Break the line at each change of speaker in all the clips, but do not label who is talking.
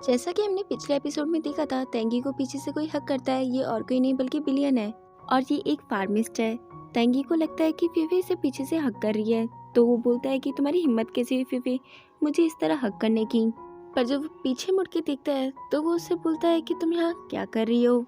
जैसा कि हमने पिछले एपिसोड में देखा था, तेंगी को पीछे से कोई हक करता है। ये और कोई नहीं बल्कि बिलियन है और ये एक फार्मिस्ट है। तेंगी को लगता है कि फीफे इसे पीछे से हक कर रही है, तो वो बोलता है कि तुम्हारी हिम्मत कैसे हुई फीफे मुझे इस तरह हक करने की। पर जब वो पीछे मुड़ के देखता है तो वो उससे बोलता है कि तुम यहाँ क्या कर रही हो।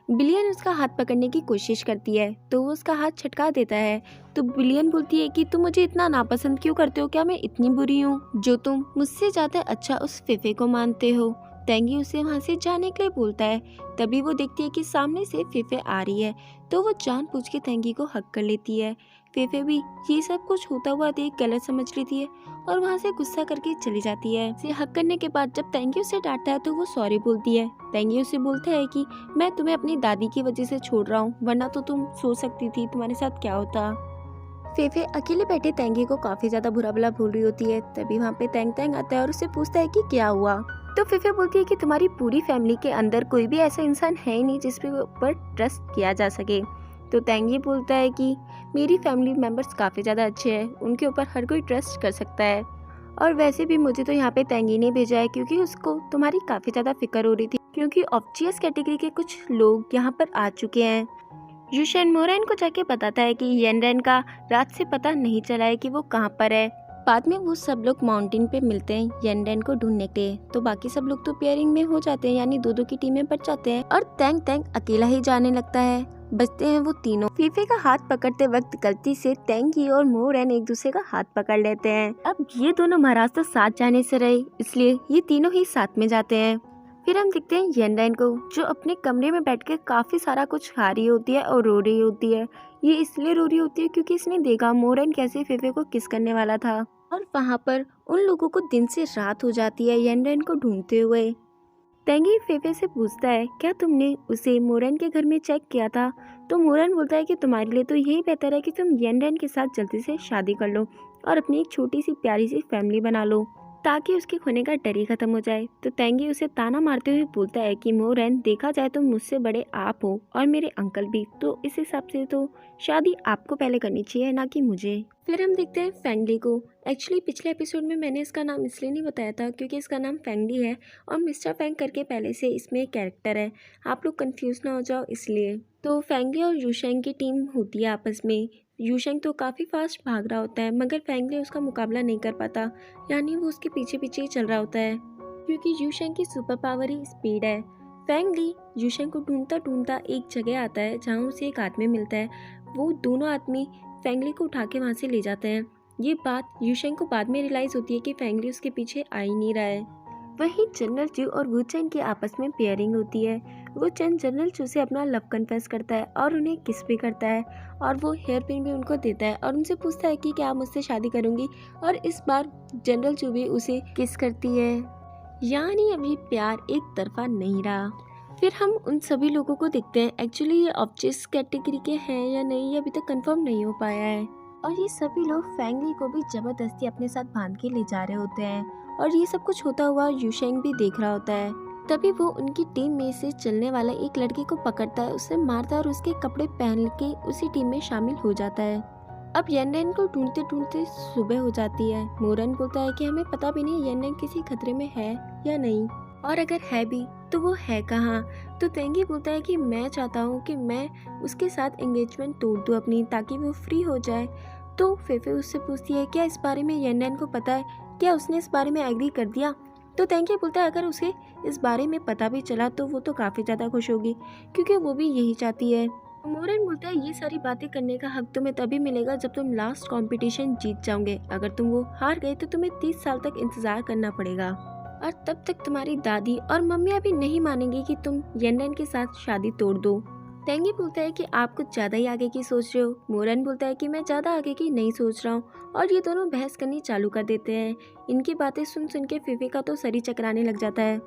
बिलियन उसका हाथ पकड़ने की कोशिश करती है तो वो उसका हाथ छटका देता है। तो बिलियन बोलती है कि तुम मुझे इतना नापसंद क्यों करते हो, क्या मैं इतनी बुरी हूँ जो तुम मुझसे ज्यादा अच्छा उस फीफे को मानते हो। तेंगी उसे वहाँ से जाने के लिए बोलता है। तभी वो देखती है कि सामने से फीफे आ रही है, तो वो जानबूझ के तेंगी को हक कर लेती है। फीफे भी ये सब कुछ होता हुआ देख गलत समझ लेती है और वहाँ से गुस्सा करके चली जाती है। इसे हक करने के बाद जब तेंगी उसे डांटता है तो वो सॉरी बोलती है। तेंगी उसे बोलता है कि मैं तुम्हें अपनी दादी की वजह से छोड़ रहा हूँ, वरना तो तुम सोच सकती थी तुम्हारे साथ क्या होता। फेफे अकेले बैठे तेंगी को काफी ज्यादा बुरा भला बोल रही होती है। तभी वहाँ पे तेंग तेंग आता है और उससे पूछता है कि क्या हुआ। तो फेफे बोलती है कि तुम्हारी पूरी फैमिली के अंदर कोई भी ऐसा इंसान है ही नहीं जिस पे ऊपर ट्रस्ट किया जा सके। तो तेंगी बोलता है कि मेरी फैमिली मेंबर्स काफी ज्यादा अच्छे हैं, उनके ऊपर हर कोई ट्रस्ट कर सकता है। और वैसे भी मुझे तो यहाँ पे तेंगी ने भेजा है क्योंकि उसको तुम्हारी काफी ज्यादा फिक्र हो रही थी, क्योंकि ऑब्वियस कैटेगरी के कुछ लोग यहाँ पर आ चुके हैं। यूशन मोरेन को जाके बताता है कि येनरेन का रात से पता नहीं चला है कि वो कहाँ पर है। बाद में वो सब लोग माउंटेन पे मिलते हैं येनरेन को ढूंढने के लिए। तो बाकी सब लोग तो पेयरिंग में हो जाते हैं, यानी दो दो की टीमें बच जाते हैं और तेंग तेंग अकेला ही जाने लगता है। बचते हैं वो तीनों। फीफे का हाथ पकड़ते वक्त गलती से तेंगी और मोरेन एक दूसरे का हाथ पकड़ लेते हैं। अब ये दोनों महाराज तो साथ जाने से रहे, इसलिए ये तीनों ही साथ में जाते हैं। फिर हम देखते हैं येनरेन को, जो अपने कमरे में बैठकर काफी सारा कुछ खा रही होती है और रो रही होती है। ये इसलिए रो रही होती है क्योंकि इसने देखा मोरेन कैसे फीफे को किस करने वाला था और वहाँ पर उन लोगों को दिन से रात हो जाती है येनरेन को ढूंढते हुए। तेंगी फीफे से पूछता है क्या तुमने उसे मोरेन के घर में चेक किया था। तो मोरेन बोलता है कि तुम्हारे लिए तो यही बेहतर है कि तुम येनरेन के साथ जल्दी से शादी कर लो और अपनी एक छोटी सी प्यारी सी फैमिली बना लो, ताकि उसके खोने का डर ही खत्म हो जाए। तो तेंगी उसे ताना मारते हुए बोलता है कि मोरेन देखा जाए तो मुझसे बड़े आप हो और मेरे अंकल भी, तो इस हिसाब से तो शादी आपको पहले करनी चाहिए ना कि मुझे। फिर हम देखते हैं फेंगली को। एक्चुअली पिछले एपिसोड में मैंने इसका नाम इसलिए नहीं बताया था क्योंकि इसका नाम फेंगली है और मिस्टर फेंग करके पहले से इसमें एक कैरेक्टर है, आप लोग कंफ्यूज ना हो जाओ इसलिए। तो फेंगली और यूशेंग की टीम होती है आपस में। यूशेंग तो काफ़ी फास्ट भाग रहा होता है मगर फेंगली उसका मुकाबला नहीं कर पाता, यानी वो उसके पीछे पीछे ही चल रहा होता है क्योंकि यूशेंग की सुपर पावर ही स्पीड है। फेंगली यूशेंग को ढूंढता ढूंढता एक जगह आता है जहाँ उसे एक आदमी मिलता है। वो दोनों आदमी फेंगली को उठा के वहाँ से ले जाते हैं। ये बात यूशेंग को बाद में रियलाइज होती है कि फेंगली उसके पीछे आ ही नहीं रहा है। वहीं जनरल चू और वुचेन की आपस में पेयरिंग होती है। वुचेन जनरल चू से अपना लव कन्फेस करता है और उन्हें किस भी करता है और वो हेयर पिन भी उनको देता है और उनसे पूछता है कि क्या आप मुझसे शादी करूंगी, और इस बार जनरल चू भी उसे किस करती है। यानी अभी प्यार एक तरफा नहीं रहा। फिर हम उन सभी लोगों को देखते हैं। एक्चुअली ये ऑब्जेक्ट्स कैटेगरी के हैं या नहीं ये अभी तक कंफर्म नहीं हो पाया है। और ये सभी लोग फेंगली को भी जबरदस्ती अपने साथ बांध के ले जा रहे होते हैं और ये सब कुछ होता हुआ यूशेंग भी देख रहा होता है। तभी वो उनकी टीम में से चलने वाला एक लड़के को पकड़ता है, उसे मारता है और उसके कपड़े पहन के उसी टीम में शामिल हो जाता है। अब येनरेन को ढूंढते ढूंढते सुबह हो जाती है। मोरन बोलता है कि हमें पता भी नहीं येनरेन किसी खतरे में है या नहीं, और अगर है भी तो वो है कहाँ। तो तेंगी बोलता है कि मैं चाहता हूँ कि मैं उसके साथ एंगेजमेंट तोड़ दूँ अपनी, ताकि वो फ्री हो जाए। तो फेफे उससे पूछती है क्या इस बारे में येनरेन को पता है, क्या उसने इस बारे में एग्री कर दिया। तो तेंगी बोलता है अगर उसे इस बारे में पता भी चला तो वो तो काफ़ी ज़्यादा खुश होगी क्योंकि वो भी यही चाहती है। मोरन बोलता है ये सारी बातें करने का हक तुम्हें तभी मिलेगा जब तुम लास्ट कंपटीशन जीत जाओगे, अगर तुम वो हार गए तो तुम्हें 30 साल तक इंतजार करना पड़ेगा और तब तक तुम्हारी दादी और मम्मियाँ भी नहीं मानेंगी कि तुम येनरेन के साथ शादी तोड़ दो। तेंगी बोलता है कि आप कुछ ज़्यादा ही आगे की सोच रहे हो। मोरन बोलता है कि मैं ज़्यादा आगे की नहीं सोच रहा हूँ, और ये दोनों बहस करनी चालू कर देते हैं। इनकी बातें सुन सुन के फीफे का तो सर ही चकराने लग जाता है।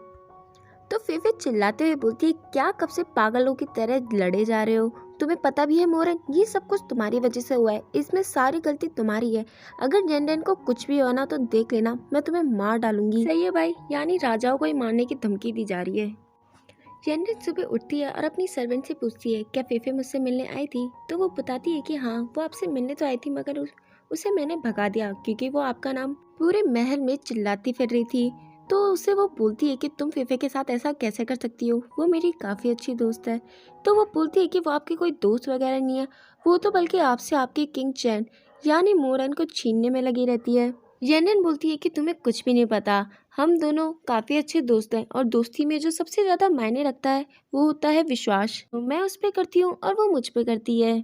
तो फीफे चिल्लाते हुए बोलती है क्या कब से पागलों की तरह लड़े जा रहे हो, तुम्हें पता भी है मोरन ये सब कुछ तुम्हारी वजह से हुआ है, इसमें सारी गलती तुम्हारी है। अगर येनरेन को कुछ भी हो ना तो देख लेना मैं तुम्हें मार डालूंगी। सही है भाई, यानी राजाओं को ही मारने की धमकी दी जा रही है। येनरेन सुबह उठती है और अपनी सर्वेंट से पूछती है क्या फीफे मुझसे मिलने आई थी। तो वो बताती है कि हाँ वो आपसे मिलने तो आई थी मगर उसे मैंने भगा दिया क्योंकि वो आपका नाम पूरे महल में चिल्लाती फिर रही थी। तो उसे वो बोलती है कि तुम फीफे के साथ ऐसा कैसे कर सकती हो, वो मेरी काफ़ी अच्छी दोस्त है। तो वो बोलती है कि वो आपकी कोई दोस्त वगैरह नहीं है, वो तो बल्कि आपसे आपके किंग चैन यानी मोरन को छीनने में लगी रहती है। येनन बोलती है कि तुम्हें कुछ भी नहीं पता, हम दोनों काफ़ी अच्छे दोस्त हैं और दोस्ती में जो सबसे ज़्यादा मायने रखता है वो होता है विश्वास। मैं उस पर करती हूँ और वो मुझ पर करती है।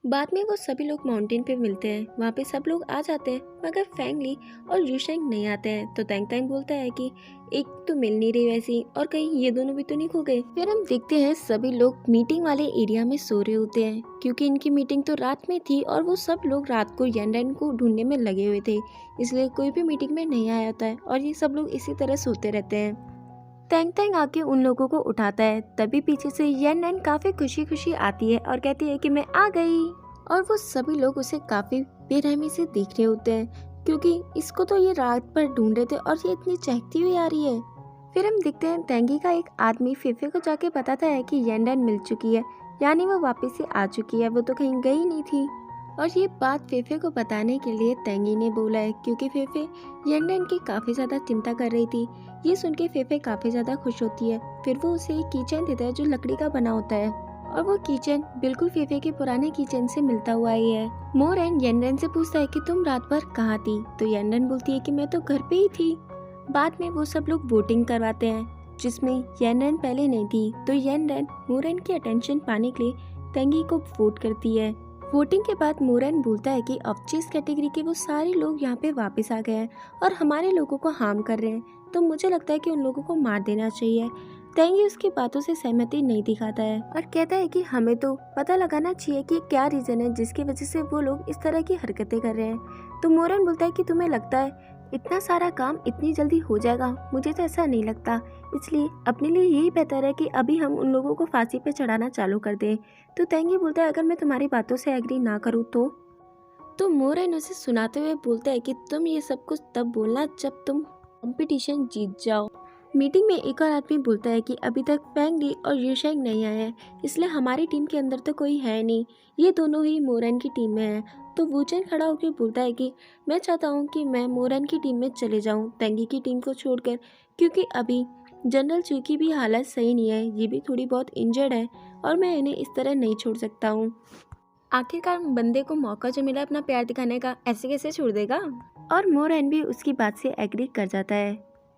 बाद में वो सभी लोग माउंटेन पे मिलते हैं, वहाँ पे सब लोग आ जाते हैं मगर फैंगली और यूशेंग नहीं आते हैं। तो तैंग तैंग बोलता है कि एक तो मिल नहीं रही वैसी और कहीं ये दोनों भी तो नहीं खो गए। फिर हम देखते हैं सभी लोग मीटिंग वाले एरिया में सो रहे होते हैं क्योंकि इनकी मीटिंग तो रात में थी और वो सब लोग रात को येनरेन को ढूंढने में लगे हुए थे, इसलिए कोई भी मीटिंग में नहीं आया होता है और ये सब लोग इसी तरह सोते रहते हैं। तैंग तैंग आके उन लोगों को उठाता है, तभी पीछे से येनरेन काफी खुशी खुशी आती है और कहती है कि मैं आ गई। और वो सभी लोग उसे काफी बेरहमी से देख रहे होते हैं क्योंकि इसको तो ये रात पर ढूंढ रहे थे और ये इतनी चहकती हुई आ रही है। फिर हम देखते हैं तैंगी का एक आदमी फीफे को जाके बताता है कि येनरेन मिल चुकी है, यानी वो वापस से आ चुकी है, वो तो कहीं गई नहीं थी। और ये बात फेफे को बताने के लिए तैंगी ने बोला है क्योंकि फेफे येनरेन की काफ़ी ज़्यादा चिंता कर रही थी। ये सुन के फेफे काफ़ी ज़्यादा खुश होती है। फिर वो उसे एक कीचेन देता है जो लकड़ी का बना होता है और वो कीचेन बिल्कुल फेफे के पुराने कीचेन से मिलता हुआ ही है। मोरन येनरेन से पूछता है कि तुम रात भर कहाँ थी, तो येनरेन बोलती है कि मैं तो घर पे ही थी। बाद में वो सब लोग वोटिंग करवाते हैं जिसमें येनरेन पहले नहीं थी, तो येनरेन मोरन की अटेंशन पाने के लिए तैंगी को वोट करती है। वोटिंग के बाद मोरन बोलता है कि ऑब्जेक्ट कैटेगरी के वो सारे लोग यहाँ पे वापस आ गए हैं और हमारे लोगों को हार्म कर रहे हैं, तो मुझे लगता है कि उन लोगों को मार देना चाहिए। तैंगी उसकी बातों से सहमति नहीं दिखाता है और कहता है कि हमें तो पता लगाना चाहिए कि क्या रीजन है जिसकी वजह से वो लोग इस तरह की हरकतें कर रहे हैं। तो मोरन बोलता है कि तुम्हें लगता है इतना सारा काम इतनी जल्दी हो जाएगा, मुझे तो ऐसा नहीं लगता, इसलिए अपने लिए यही बेहतर है कि अभी हम उन लोगों को फांसी पे चढ़ाना चालू कर दें। तो तैंगी बोलता है अगर मैं तुम्हारी बातों से एग्री ना करूँ तो मोरन उसे सुनाते हुए बोलता है कि तुम ये सब कुछ तब बोलना जब तुम कंपटीशन जीत जाओ। मीटिंग में एक और आदमी बोलता है कि अभी तक फैंगली और यूशेंग नहीं आए हैं, इसलिए हमारी टीम के अंदर तो कोई है नहीं, ये दोनों ही मोरन की टीम में हैं। तो वूचन खड़ा होकर बोलता है कि मैं चाहता हूँ कि मैं मोरन की टीम में चले जाऊँ तैंगी की टीम को छोड़कर, क्योंकि अभी जनरल चू की भी हालत सही नहीं है, ये भी थोड़ी बहुत इंजर्ड है और मैं इन्हें इस तरह नहीं छोड़ सकता हूँ। आखिरकार बंदे को मौका जो मिला अपना प्यार दिखाने का, ऐसे कैसे छोड़ देगा। और मोरन भी उसकी बात से एग्री कर जाता है।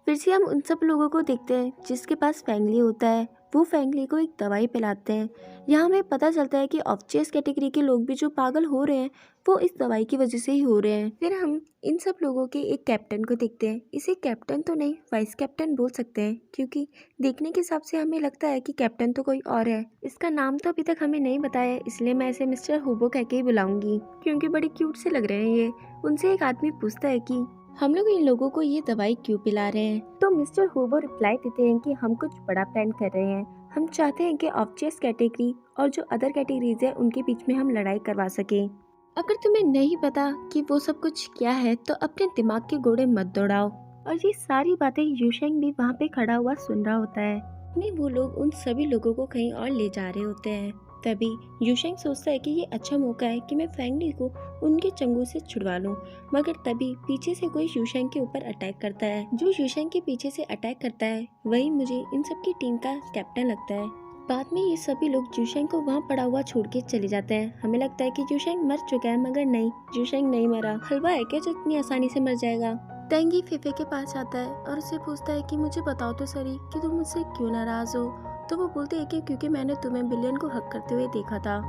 फिर से हम उन सब लोगों को देखते हैं जिसके पास फैंगली होता है, वो फैंगली को एक दवाई पिलाते हैं। यहाँ हमें पता चलता है कि ऑब्जेक्ट कैटेगरी के लोग भी जो पागल हो रहे हैं वो इस दवाई की वजह से ही हो रहे हैं। फिर हम इन सब लोगों के एक कैप्टन को देखते हैं, इसे कैप्टन तो नहीं वाइस कैप्टन बोल सकते हैं क्योंकि देखने के हिसाब से हमें लगता है कि कैप्टन तो कोई और है। इसका नाम तो अभी तक हमें नहीं बताया है, इसलिए मैं इसे मिस्टर होबो कह के ही बुलाऊंगी क्योंकि बड़े क्यूट से लग रहे हैं ये। उनसे एक आदमी पूछता है कि हम लोग इन लोगों को ये दवाई क्यों पिला रहे हैं। तो मिस्टर होबो रिप्लाई देते हैं कि हम कुछ बड़ा प्लान कर रहे हैं, हम चाहते हैं कि ऑब्जेक्ट कैटेगरी और जो अदर कैटेगरीज है उनके बीच में हम लड़ाई करवा सकें। अगर तुम्हें नहीं पता कि वो सब कुछ क्या है तो अपने दिमाग के घोड़े मत दौड़ाओ। और ये सारी बातें यूशेंग भी वहाँ पे खड़ा हुआ सुन रहा होता है। नहीं, वो लोग उन सभी लोगों को कहीं और ले जा रहे होते हैं। तभी यूशेंग सोचता है कि ये अच्छा मौका है कि मैं फैंगली को उनके चंगुल से छुड़वा लूं, मगर तभी पीछे से कोई यूशेंग के ऊपर अटैक करता है। जो यूशेंग के पीछे से अटैक करता है वही मुझे इन सब की टीम का कैप्टन लगता है। बाद में ये सभी लोग यूशेंग को वहाँ पड़ा हुआ छोड़ के चले जाते हैं। हमें लगता है कि यूशेंग मर चुका है, मगर नहीं, यूशेंग नहीं मरा। हलवा है क्या जो इतनी आसानी से मर जाएगा। तैंगी फीफे के पास आता है और उससे पूछता है कि मुझे बताओ तो सही कि तुम मुझसे क्यों नाराज हो। तो वो बोलते हैं कि क्योंकि मैंने तुम्हें बिलियन को हक करते हुए देखा था।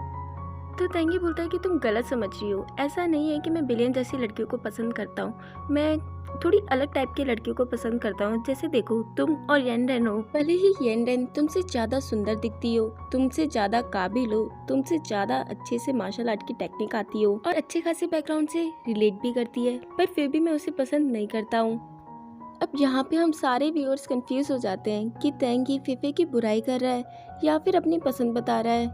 तो तैंगी बोलता है कि तुम गलत समझ रही हो, ऐसा नहीं है कि मैं बिलियन जैसी लड़कियों को पसंद करता हूँ, मैं थोड़ी अलग टाइप की लड़कियों को पसंद करता हूँ। जैसे देखो, तुम और येनरेन हो, भले ही येनरेन तुमसे ज़्यादा सुंदर दिखती हो, तुमसे ज़्यादा काबिल हो, तुमसे ज़्यादा अच्छे से मार्शल आर्ट की टेक्निक आती हो और अच्छे खासे बैकग्राउंड से रिलेट भी करती है, पर फिर भी मैं उसे पसंद नहीं करता हूँ। अब यहाँ पे हम सारे व्यूअर्स कंफ्यूज हो जाते हैं कि तैंगी फीफे की बुराई कर रहा है या फिर अपनी पसंद बता रहा है।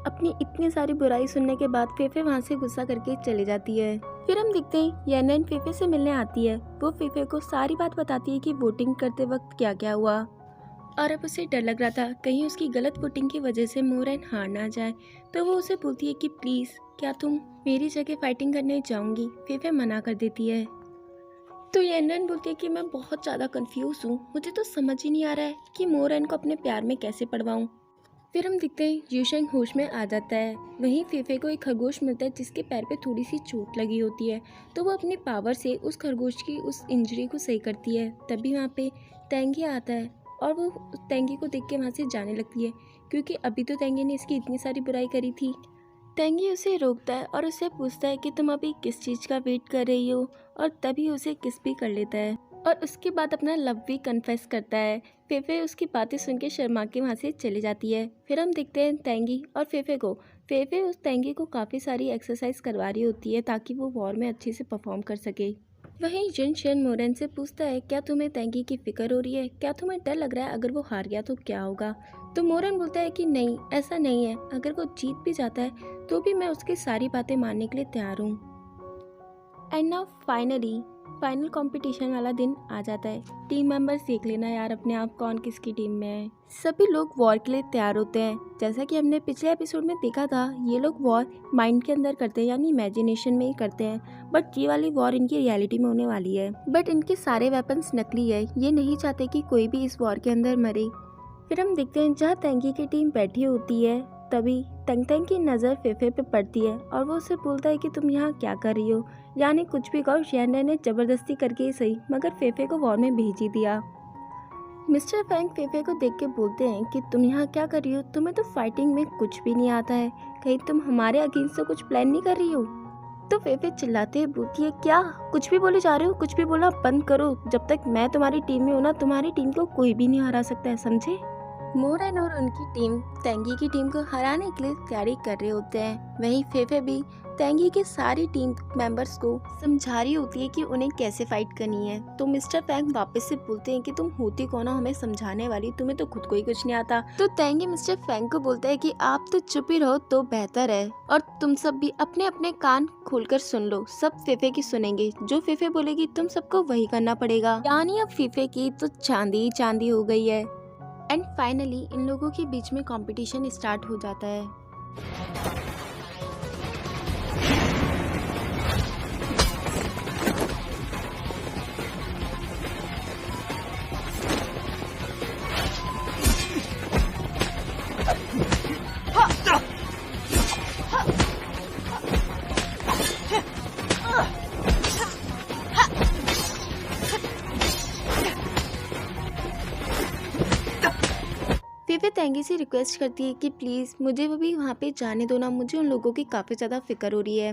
अपनी इतनी सारी बुराई सुनने के बाद फीफे वहाँ से गुस्सा करके चली जाती है। फिर हम देखते हैं येनरेन फीफे से मिलने आती है। वो फीफे को सारी बात बताती है कि वोटिंग करते वक्त क्या क्या हुआ और अब उसे डर लग रहा था कहीं उसकी गलत वोटिंग की वजह से मोरन हार ना जाए। तो वो उसे बोलती है कि प्लीज़ क्या तुम मेरी जगह फाइटिंग करने जाऊंगी। फीफे मना कर देती है। तो येनरेन बोलती है कि मैं बहुत ज़्यादा कंफ्यूज हूँ, मुझे तो समझ ही नहीं आ रहा है कि मोरन को अपने प्यार में कैसे पड़वाऊँ। फिर हम दिखते हैं यूशेंग होश में आ जाता है। वहीं फेफे को एक खरगोश मिलता है जिसके पैर पे थोड़ी सी चोट लगी होती है, तो वो अपनी पावर से उस खरगोश की उस इंजरी को सही करती है। तभी वहाँ पे तेंगी आता है और वो तेंगी को देख के वहाँ से जाने लगती है, क्योंकि अभी तो तेंगी ने इसकी इतनी सारी बुराई करी थी। तेंगी उसे रोकता है और उससे पूछता है कि तुम अभी किस चीज़ का वेट कर रही हो, और तभी उसे किस भी कर लेता है और उसके बाद अपना लव भी कन्फेस करता है। फेफे उसकी बातें सुन के शर्मा के वहाँ से चली जाती है। फिर हम देखते हैं तेंगी और फेफे को। फेफे उस तेंगी को काफ़ी सारी एक्सरसाइज करवा रही होती है ताकि वो वॉर में अच्छे से परफॉर्म कर सके। वहीं जिनशन मोरेन से पूछता है, क्या तुम्हें तेंगी की फिक्र हो रही है, क्या तुम्हें डर लग रहा है अगर वो हार गया तो क्या होगा। तो मोरेन बोलता है कि नहीं, ऐसा नहीं है, अगर वो जीत भी जाता है तो भी मैं उसकी सारी बातें मानने के लिए तैयार हूँ। एंड नाउ फाइनल कंपटीशन वाला दिन आ जाता है। टीम मेंबर्स देख लेना यार अपने आप कौन किसकी टीम में है। सभी लोग वॉर के लिए तैयार होते हैं। जैसा कि हमने पिछले एपिसोड में देखा था, ये लोग वॉर माइंड के अंदर करते हैं, यानी इमेजिनेशन में ही करते हैं, बट ये वाली वॉर इनकी रियलिटी में होने वाली है। बट इनके सारे वेपन्स नकली है, ये नहीं चाहते कि कोई भी इस वॉर के अंदर मरे। फिर हम देखते हैं जहाँ तेंगी की टीम बैठी होती है, तभी तेंग तेंग की नज़र फेफे पे पड़ती है और वो उससे बोलता है कि तुम यहाँ क्या कर रही हो, यानी कुछ भी कहो, शेंडे ने ज़बरदस्ती करके ही सही मगर फेफे को वॉर में भेज ही दिया। मिस्टर फैंग फेफे को देख के बोलते हैं कि तुम यहाँ क्या कर रही हो, तुम्हें तो फाइटिंग में कुछ भी नहीं आता है, कहीं तुम हमारे अगेंस्ट तो कुछ प्लान नहीं कर रही हो। तो फेफे चिल्लाते हुए बोलती है, क्या कुछ भी बोले जा रहे हो, कुछ भी बोलना बंद करो, जब तक मैं तुम्हारी टीम में हूँ ना, तुम्हारी टीम को कोई भी नहीं हरा सकता है, समझे। मोरेन और उनकी टीम तेंगी की टीम को हराने के लिए तैयारी कर रहे होते हैं। वहीं फेफे भी तेंगी की सारी टीम मेंबर्स को समझा रही होती है कि उन्हें कैसे फाइट करनी है। तो मिस्टर फैंग वापस से बोलते हैं कि तुम होती कौन हो हमें समझाने वाली, तुम्हें तो खुद को ही कुछ नहीं आता। तो तेंगी मिस्टर फैंग को बोलता है कि आप तो चुप ही रहो तो बेहतर है, और तुम सब भी अपने अपने कान खोलकर सुन लो, सब फेफे की सुनेंगे, जो फेफे बोलेगी तुम सबको वही करना पड़ेगा। यानी अब फेफे की तो चांदी ही चांदी हो गई है। एंड फाइनली इन लोगों के बीच में कंपटीशन स्टार्ट हो जाता है। फेफे तेंगी से रिक्वेस्ट करती है कि प्लीज़ मुझे वो भी वहाँ पे जाने दो ना, मुझे उन लोगों की काफ़ी ज़्यादा फिक्र हो रही है।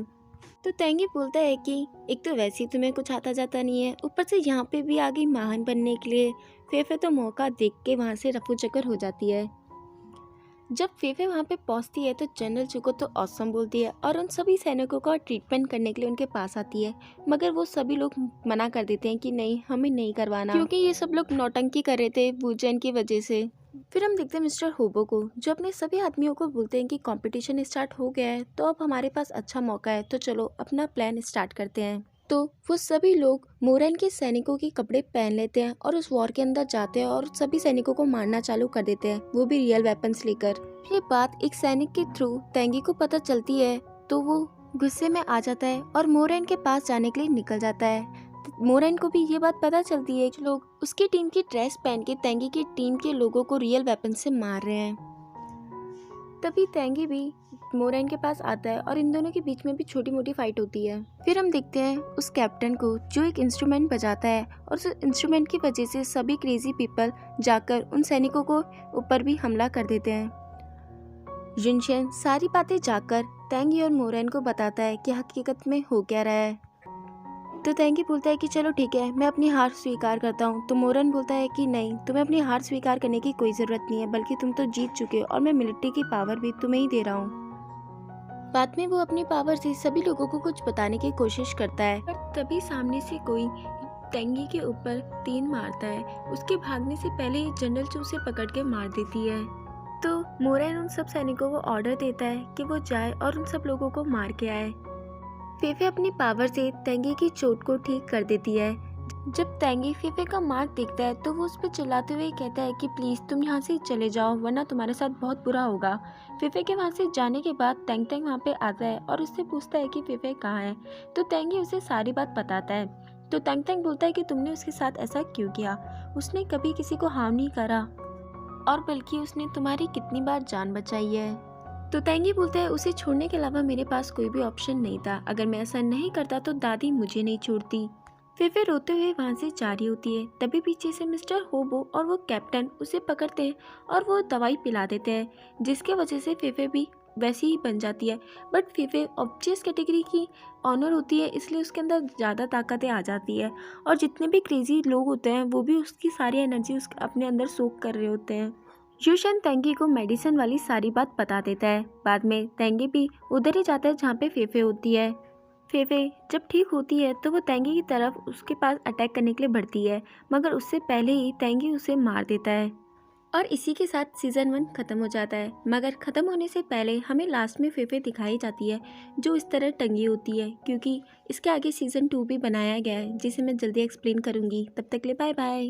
तो तेंगी बोलता है कि एक तो वैसे ही तुम्हें कुछ आता जाता नहीं है, ऊपर से यहाँ पे भी आ गई महान बनने के लिए। फेफे तो मौका देख के वहाँ से रफू चक्कर हो जाती है। जब फेफे वहाँ पे पहुँचती है तो जनरल चुको तो ऑसम बोलती है और उन सभी सैनिकों का ट्रीटमेंट करने के लिए उनके पास आती है, मगर वो सभी लोग मना कर देते हैं कि नहीं, हमें नहीं करवाना, क्योंकि ये सब लोग नौटंकी कर रहे थे वूजेन की वजह से। फिर हम देखते हैं मिस्टर होबो को, जो अपने सभी आदमियों को बोलते हैं कि कंपटीशन स्टार्ट हो गया है, तो अब हमारे पास अच्छा मौका है, तो चलो अपना प्लान स्टार्ट करते हैं। तो वो सभी लोग मोरेन के सैनिकों के कपड़े पहन लेते हैं और उस वॉर के अंदर जाते हैं और सभी सैनिकों को मारना चालू कर देते हैं, वो भी रियल वेपन्स लेकर। ये बात एक सैनिक के थ्रू तेंगी को पता चलती है, तो वो गुस्से में आ जाता है और मोरेन के पास जाने के लिए निकल जाता है। मोरेन को भी ये बात पता चलती है कि लोग उसकी टीम की ड्रेस पहन के तेंगी की टीम के लोगों को रियल वेपन से मार रहे हैं। तभी तेंगी भी मोरेन के पास आता है और इन दोनों के बीच में भी छोटी मोटी फाइट होती है। फिर हम देखते हैं उस कैप्टन को जो एक इंस्ट्रूमेंट बजाता है, और उस इंस्ट्रूमेंट की वजह से सभी क्रेजी पीपल जाकर उन सैनिकों को ऊपर भी हमला कर देते हैं। जिनशन सारी बातें जाकर तेंगी और मोरेन को बताता है कि हकीकत में हो क्या रहा है। तो तेंगी बोलता है कि चलो ठीक है, मैं अपनी हार स्वीकार करता हूँ। तो मोरेन बोलता है कि नहीं, तुम्हें अपनी हार स्वीकार करने की कोई ज़रूरत नहीं है, बल्कि तुम तो जीत चुके हो और मैं मिलिट्री की पावर भी तुम्हें ही दे रहा हूँ। बाद में वो अपनी पावर से सभी लोगों को कुछ बताने की कोशिश करता है, पर तभी सामने से कोई तेंगी के ऊपर तीन मारता है। उसके भागने से पहले ही जनरल चू से पकड़ के मार देती है। तो मोरेन उन सब सैनिकों को ऑर्डर देता है कि वो जाए और उन सब लोगों को मार के आए। फेफे अपनी पावर से तेंगी की चोट को ठीक कर देती है। जब तेंगी फेफे का मार्क देखता है तो वो उस पर चिल्लाते हुए कहता है कि प्लीज़ तुम यहाँ से चले जाओ, वरना तुम्हारे साथ बहुत बुरा होगा। फेफे के वहाँ से जाने के बाद तेंग तेंग वहाँ पे आता है और उससे पूछता है कि फेफे कहाँ है। तो तेंगी उसे सारी बात बताता है। तो तंग तंग बोलता है कि तुमने उसके साथ ऐसा क्यों किया, उसने कभी किसी को हार्म नहीं करा और बल्कि उसने तुम्हारी कितनी बार जान बचाई है। तो तेंगी बोलता है उसे छोड़ने के अलावा मेरे पास कोई भी ऑप्शन नहीं था, अगर मैं ऐसा नहीं करता तो दादी मुझे नहीं छोड़ती। फिर रोते हुए वहाँ से जा रही होती है। तभी पीछे से मिस्टर होबो और वो कैप्टन उसे पकड़ते हैं और वो दवाई पिला देते हैं, जिसके वजह से फीफे भी वैसी ही बन जाती है। बट फीफे ऑब्वियस कैटेगरी की ऑनर होती है, इसलिए उसके अंदर ज़्यादा ताकतें आ जाती है और जितने भी क्रेजी लोग होते हैं वो भी उसकी सारी एनर्जी अपने अंदर सोख कर रहे होते हैं। यूशन तेंगी को मेडिसिन वाली सारी बात बता देता है। बाद में तेंगी भी उधर ही जाता है जहाँ पे फीफे होती है। फीफे जब ठीक होती है तो वो तेंगी की तरफ उसके पास अटैक करने के लिए बढ़ती है, मगर उससे पहले ही तेंगी उसे मार देता है। और इसी के साथ सीज़न 1 ख़त्म हो जाता है। मगर ख़त्म होने से पहले हमें लास्ट में फीफे दिखाई जाती है जो इस तरह टंगी होती है, क्योंकि इसके आगे सीज़न 2 भी बनाया गया है जिसे मैं जल्दी एक्सप्लेन करूँगी। तब तक के लिए बाय बाय।